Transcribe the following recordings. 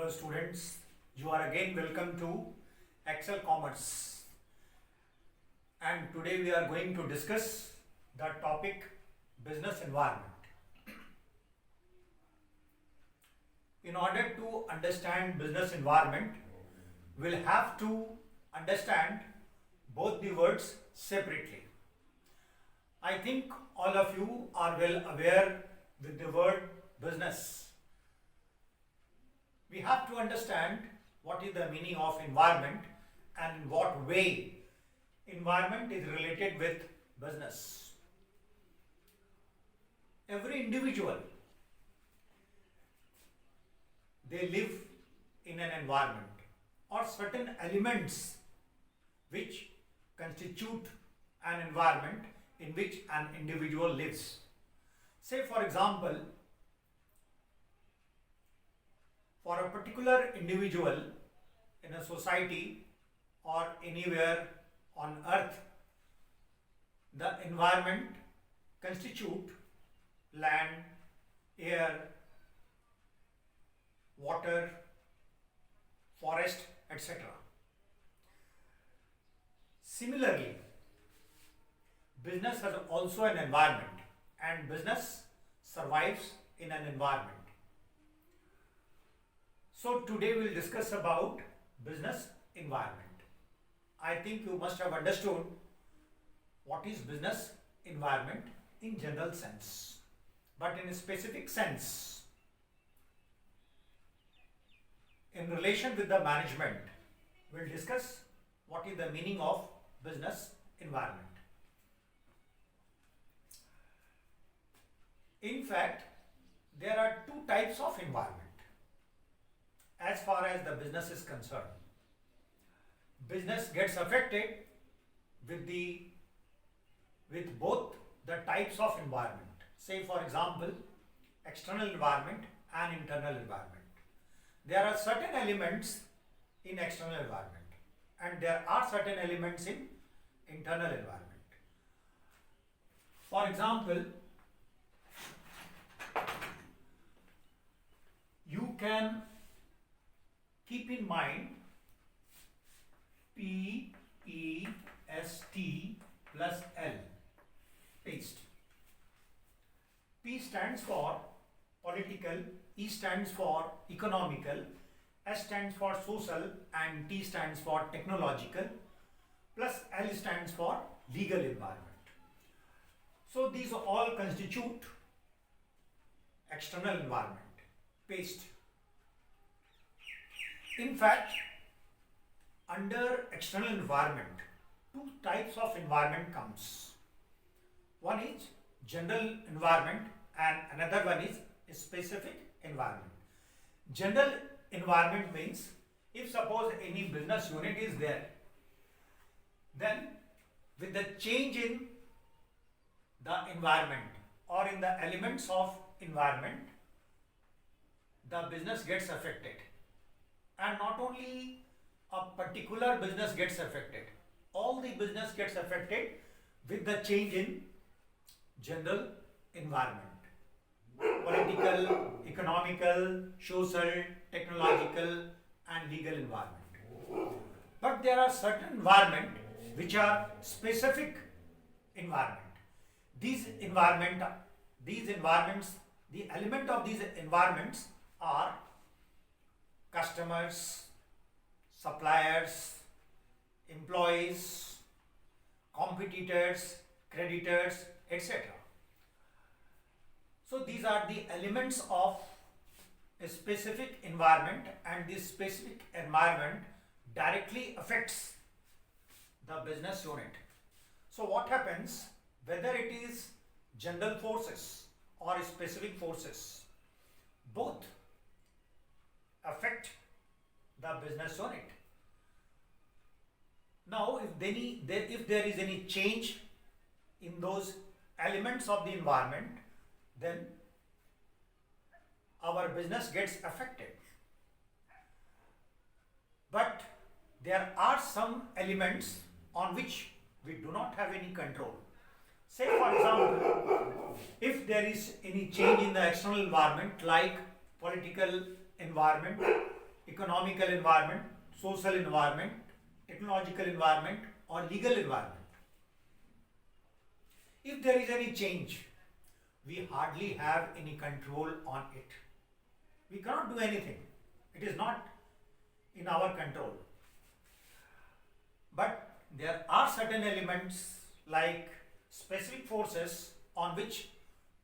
Hello students, you are again welcome to Excel Commerce, and today we are going to discuss the topic business environment. In order to understand business environment, we'll have to understand both the words separately. I think all of you are well aware with the word business. We have to understand what is the meaning of environment and in what way environment is related with business. Every individual, they live in an environment or certain elements which constitute an environment in which an individual lives. Say for example, for a particular individual in a society or anywhere on earth, the environment constitute land, air, water, forest, etc. Similarly, business has also an environment, and business survives in an environment. So today we will discuss about business environment. I think you must have understood what is business environment in general sense. But in a specific sense, in relation with the management, we will discuss what is the meaning of business environment. In fact, there are two types of environment as far as the business is concerned. Business gets affected with both the types of environment. Say for example, external environment and internal environment. There are certain elements in external environment and there are certain elements in internal environment. For example, you can keep in mind PEST plus L, paste. P stands for political, E stands for economical, S stands for social, and T stands for technological, plus L stands for legal environment. So these all constitute external environment, paste. In fact, under external environment, two types of environment comes. One is general environment and another one is specific environment. General environment means if suppose any business unit is there, then with the change in the environment or in the elements of environment, the business gets affected. And not only a particular business gets affected, all the business gets affected with the change in general environment, political, economical, social, technological and legal environment. But there are certain environment which are specific environment. These environments, the element of these environments are customers, suppliers, employees, competitors, creditors, etc. So these are the elements of a specific environment, and this specific environment directly affects the business unit. So what happens, whether it is general forces or specific forces, both affect the business unit. Now, if there is any change in those elements of the environment, then our business gets affected. But there are some elements on which we do not have any control. Say for example, if there is any change in the external environment like political environment economical environment, social environment, technological environment, or legal environment. If there is any change, we hardly have any control on it. We cannot do anything. It is not in our control. But there are certain elements like specific forces on which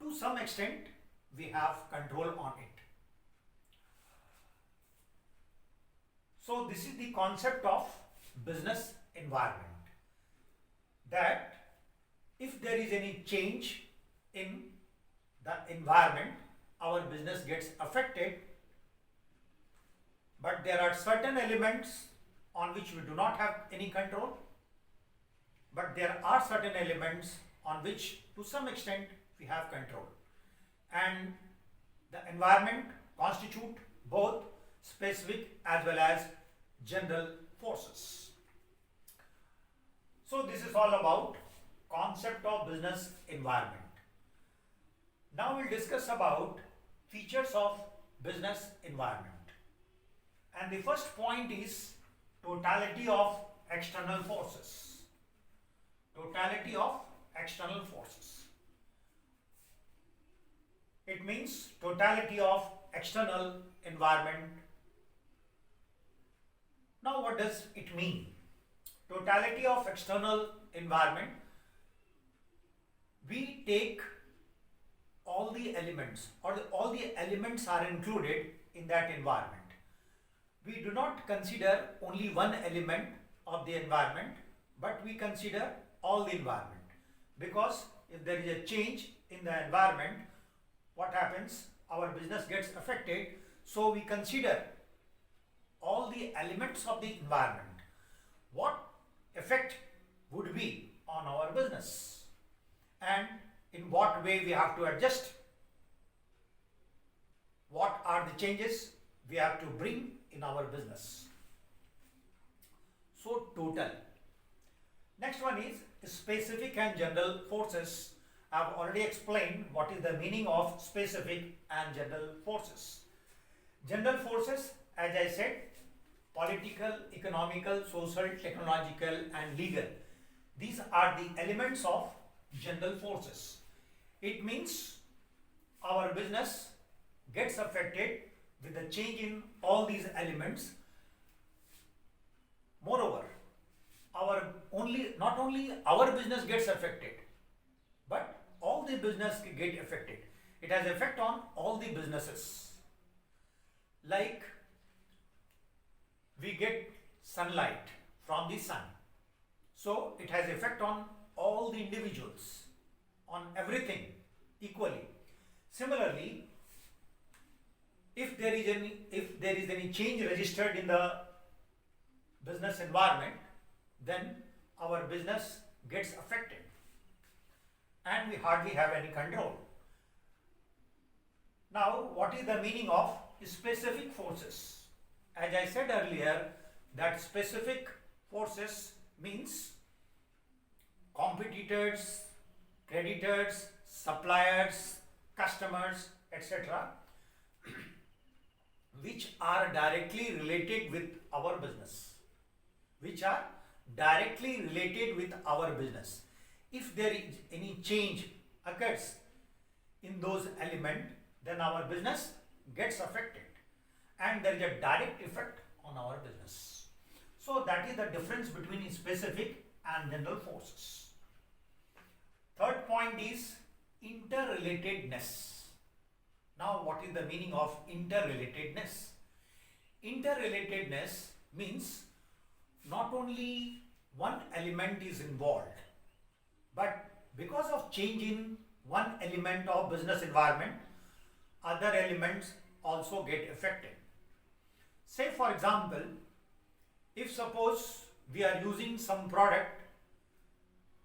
to some extent we have control on it. So this is the concept of business environment, that if there is any change in the environment, our business gets affected, but there are certain elements on which we do not have any control, but there are certain elements on which to some extent we have control, and the environment constitute both specific as well as general forces. So this is all about concept of business environment. Now we'll discuss about features of business environment. And the first point is totality of external forces. Totality of external forces. It means totality of external environment. Now what does it mean? Totality of external environment. We take all the elements, or all the elements are included in that environment. We do not consider only one element of the environment, but we consider all the environment, because if there is a change in the environment, what happens? Our business gets affected. So we consider all the elements of the environment. What effect would be on our business, and in what way we have to adjust? What are the changes we have to bring in our business? So total. Next one is specific and general forces. I have already explained what is the meaning of specific and general forces. General forces, as I said, political, economical, social, technological, and legal. These are the elements of general forces. It means our business gets affected with the change in all these elements. Moreover, not only our business gets affected, but all the business get affected. It has effect on all the businesses. Like we get sunlight from the sun, so it has effect on all the individuals, on everything equally. Similarly, if there is any change registered in the business environment, then our business gets affected and we hardly have any control. Now, what is the meaning of specific forces? As I said earlier, that specific forces means competitors, creditors, suppliers, customers, etc., which are directly related with our business. Which are directly related with our business. If there is any change occurs in those elements, then our business gets affected and there is a direct effect on our business. So that is the difference between specific and general forces. Third point is interrelatedness. Now, what is the meaning of interrelatedness? Interrelatedness means not only one element is involved, but because of change in one element of business environment, other elements also get affected. Say for example, if suppose we are using some product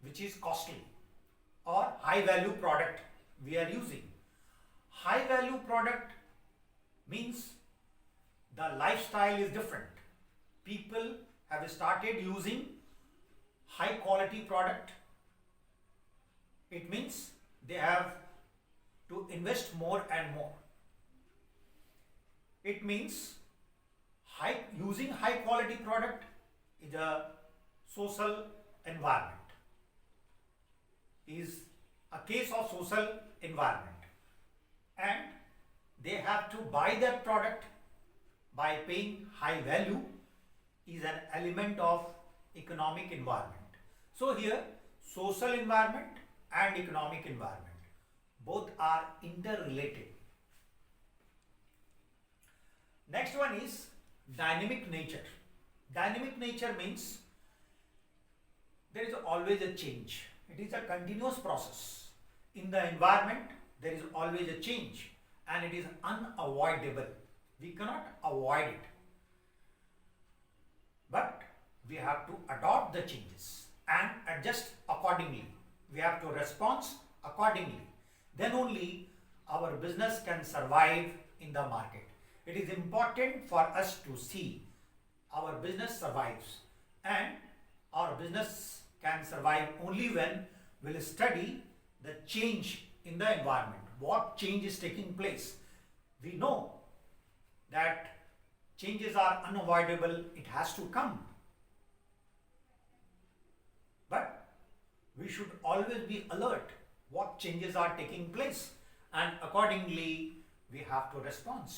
which is costly or high value product we are using. High value product means the lifestyle is different. People have started using high quality product. It means they have to invest more and more. It means Using high quality product is a social environment, is a case of social environment, and they have to buy that product by paying high value is an element of economic environment. So here social environment and economic environment both are interrelated. Next one is dynamic nature. Dynamic nature means there is always a change. It is a continuous process. In the environment, there is always a change and it is unavoidable. We cannot avoid it. But we have to adopt the changes and adjust accordingly. We have to respond accordingly. Then only our business can survive in the market. It is important for us to see our business survives, and our business can survive only when we'll study the change in the environment. What change is taking place? We know that changes are unavoidable, it has to come. But we should always be alert what changes are taking place, and accordingly we have to respond.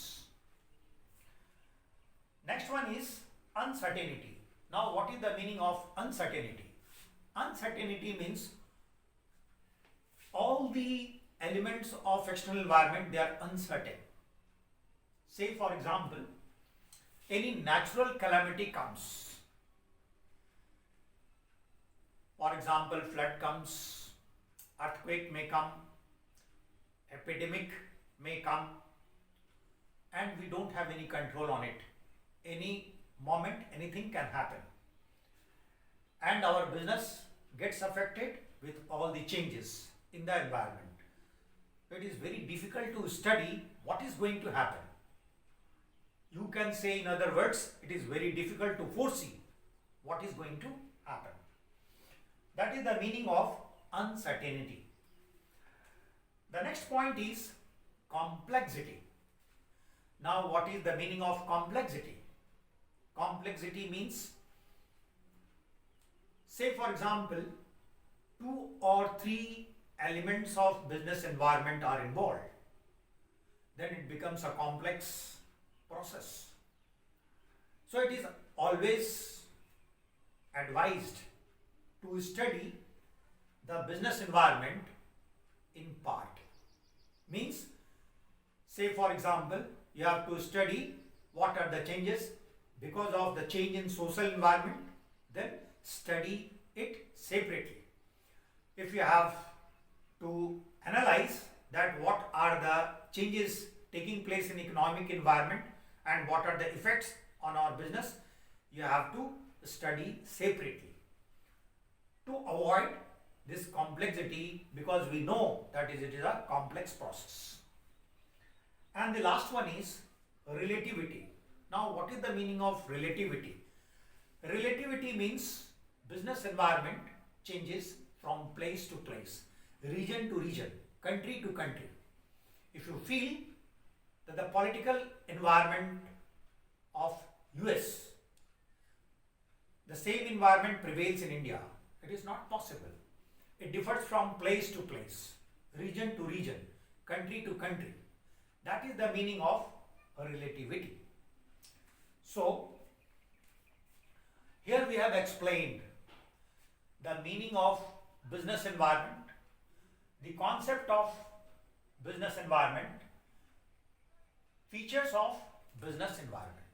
Next one is uncertainty. Now, what is the meaning of uncertainty? Uncertainty means all the elements of external environment, they are uncertain. Say for example, any natural calamity comes. For example, flood comes, earthquake may come, epidemic may come, and we don't have any control on it. Any moment, anything can happen. And our business gets affected with all the changes in the environment. It is very difficult to study what is going to happen. You can say, in other words, it is very difficult to foresee what is going to happen. That is the meaning of uncertainty. The next point is complexity. Now, what is the meaning of complexity? Complexity means, say for example, 2 or 3 elements of business environment are involved. Then it becomes a complex process. So it is always advised to study the business environment in part. Means, say for example, you have to study what are the changes because of the change in social environment, then study it separately. If you have to analyze that what are the changes taking place in economic environment and what are the effects on our business, you have to study separately to avoid this complexity, because we know that it is a complex process. And the last one is relativity. Now, what is the meaning of relativity? Relativity means business environment changes from place to place, region to region, country to country. If you feel that the political environment of US, the same environment prevails in India, it is not possible. It differs from place to place, region to region, country to country. That is the meaning of relativity. So, here we have explained the meaning of business environment, the concept of business environment, features of business environment.